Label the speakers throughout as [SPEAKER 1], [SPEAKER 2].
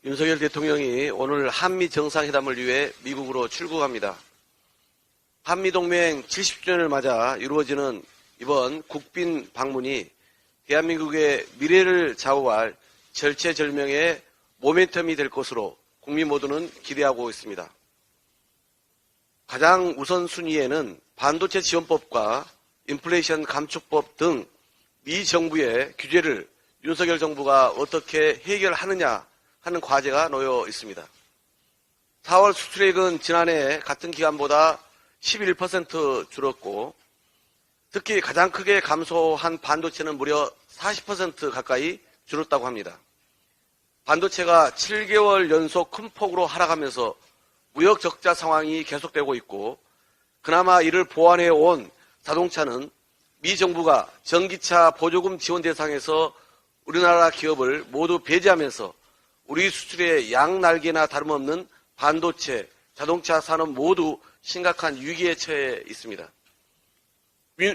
[SPEAKER 1] 윤석열 대통령이 오늘 한미 정상회담을 위해 미국으로 출국합니다. 한미동맹 70주년을 맞아 이루어지는 이번 국빈 방문이 대한민국의 미래를 좌우할 절체절명의 모멘텀이 될 것으로 국민 모두는 기대하고 있습니다. 가장 우선순위에는 반도체 지원법과 인플레이션 감축법 등 미 정부의 규제를 윤석열 정부가 어떻게 해결하느냐 하는 과제가 놓여 있습니다. 4월 수출액은 지난해 같은 기간보다 11% 줄었고 특히 가장 크게 감소한 반도체는 무려 40% 가까이 줄었다고 합니다. 반도체가 7개월 연속 큰 폭으로 하락하면서 무역 적자 상황이 계속되고 있고 그나마 이를 보완해 온 자동차는 미 정부가 전기차 보조금 지원 대상에서 우리나라 기업을 모두 배제하면서 우리 수출의 양날개나 다름없는 반도체, 자동차 산업 모두 심각한 위기에 처해 있습니다.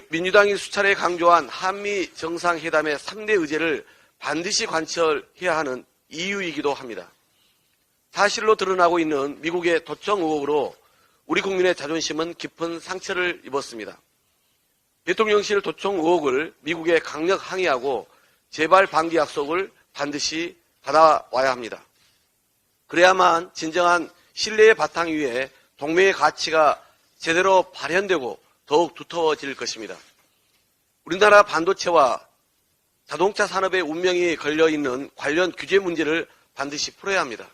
[SPEAKER 1] 민주당이 수차례 강조한 한미 정상회담의 3대 의제를 반드시 관철해야 하는 이유이기도 합니다. 사실로 드러나고 있는 미국의 도청 의혹으로 우리 국민의 자존심은 깊은 상처를 입었습니다. 대통령실 도청 의혹을 미국에 강력 항의하고 재발 방지 약속을 반드시 받아와야 합니다. 그래야만 진정한 신뢰의 바탕 위에 동맹의 가치가 제대로 발현되고 더욱 두터워질 것입니다. 우리나라 반도체와 자동차 산업의 운명이 걸려있는 관련 규제 문제를 반드시 풀어야 합니다.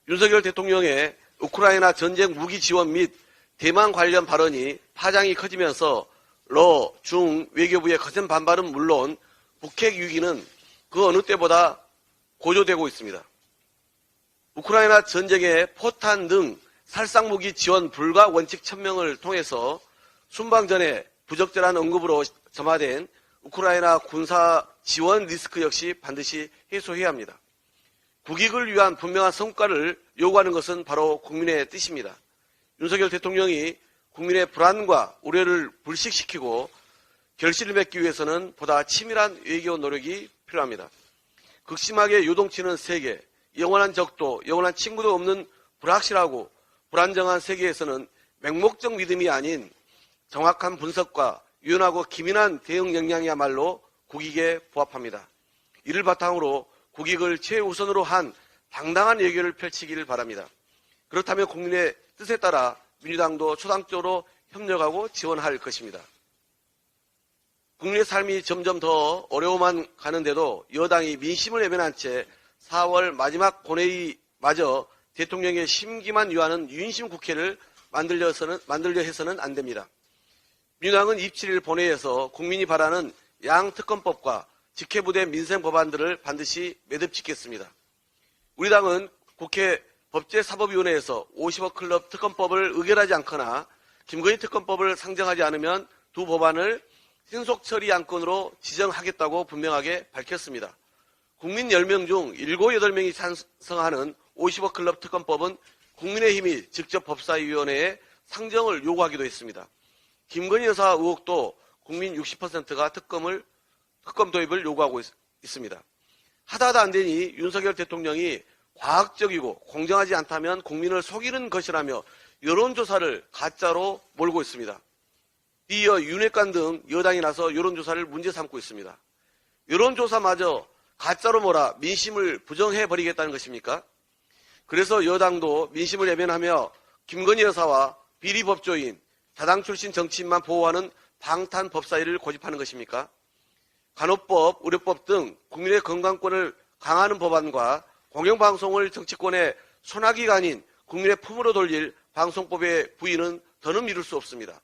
[SPEAKER 1] 윤석열 대통령의 우크라이나 전쟁 무기 지원 및 대만 관련 발언이 파장이 커지면서 러, 중 외교부의 거센 반발은 물론 북핵 위기는 그 어느 때보다 고조되고 있습니다. 우크라이나 전쟁에 포탄 등 살상무기 지원 불가 원칙 천명을 통해서 순방전에 부적절한 언급으로 점화된 우크라이나 군사 지원 리스크 역시 반드시 해소해야 합니다. 국익을 위한 분명한 성과를 요구하는 것은 바로 국민의 뜻입니다. 윤석열 대통령이 국민의 불안과 우려를 불식시키고 결실을 맺기 위해서는 보다 치밀한 외교 노력이 필요합니다. 극심하게 요동치는 세계, 영원한 적도, 영원한 친구도 없는 불확실하고 불안정한 세계에서는 맹목적 믿음이 아닌 정확한 분석과 유연하고 기민한 대응 역량이야말로 국익에 부합합니다. 이를 바탕으로 국익을 최우선으로 한 당당한 외교를 펼치기를 바랍니다. 그렇다면 국민의 뜻에 따라 민주당도 초당적으로 협력하고 지원할 것입니다. 국민의 삶이 점점 더 어려워만 가는데도 여당이 민심을 외면한 채 4월 마지막 본회의마저 대통령의 심기만 유하는 유인심 국회를 만들려 해서는 안 됩니다. 민주당은 27일 본회의에서 국민이 바라는 양특검법과 직회부대 민생 법안들을 반드시 매듭짓겠습니다. 우리 당은 국회 법제사법위원회에서 50억 클럽 특검법을 의결하지 않거나 김건희 특검법을 상정하지 않으면 두 법안을 신속 처리 안건으로 지정하겠다고 분명하게 밝혔습니다. 국민 10명 중 7, 8명이 찬성하는 50억 클럽 특검법은 국민의힘이 직접 법사위원회에 상정을 요구하기도 했습니다. 김건희 여사 의혹도 국민 60%가 특검 도입을 요구하고 있습니다. 하다하다 안 되니 윤석열 대통령이 과학적이고 공정하지 않다면 국민을 속이는 것이라며 여론조사를 가짜로 몰고 있습니다. 이어 윤핵관 등 여당이 나서 여론조사를 문제 삼고 있습니다. 여론조사마저 가짜로 몰아 민심을 부정해버리겠다는 것입니까? 그래서 여당도 민심을 외면하며 김건희 여사와 비리법조인, 다당 출신 정치인만 보호하는 방탄법사위를 고집하는 것입니까? 간호법, 의료법 등 국민의 건강권을 강화하는 법안과 공영방송을 정치권의 손아귀가 아닌 국민의 품으로 돌릴 방송법의 부의는 더는 미룰 수 없습니다.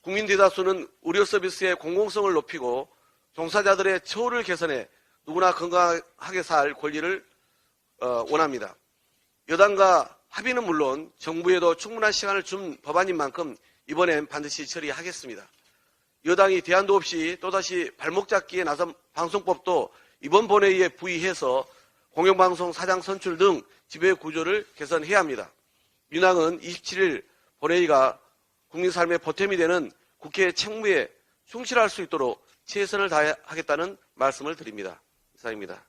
[SPEAKER 1] 국민 대다수는 의료 서비스의 공공성을 높이고 종사자들의 처우를 개선해 누구나 건강하게 살 권리를 원합니다. 여당과 합의는 물론 정부에도 충분한 시간을 준 법안인 만큼 이번엔 반드시 처리하겠습니다. 여당이 대안도 없이 또다시 발목 잡기에 나선 방송법도 이번 본회의에 부의해서 공영방송 사장 선출 등 지배 구조를 개선해야 합니다. 민주당은 27일 본회의가 국민 삶의 보탬이 되는 국회 책무에 충실할 수 있도록 최선을 다하겠다는 말씀을 드립니다. 이상입니다.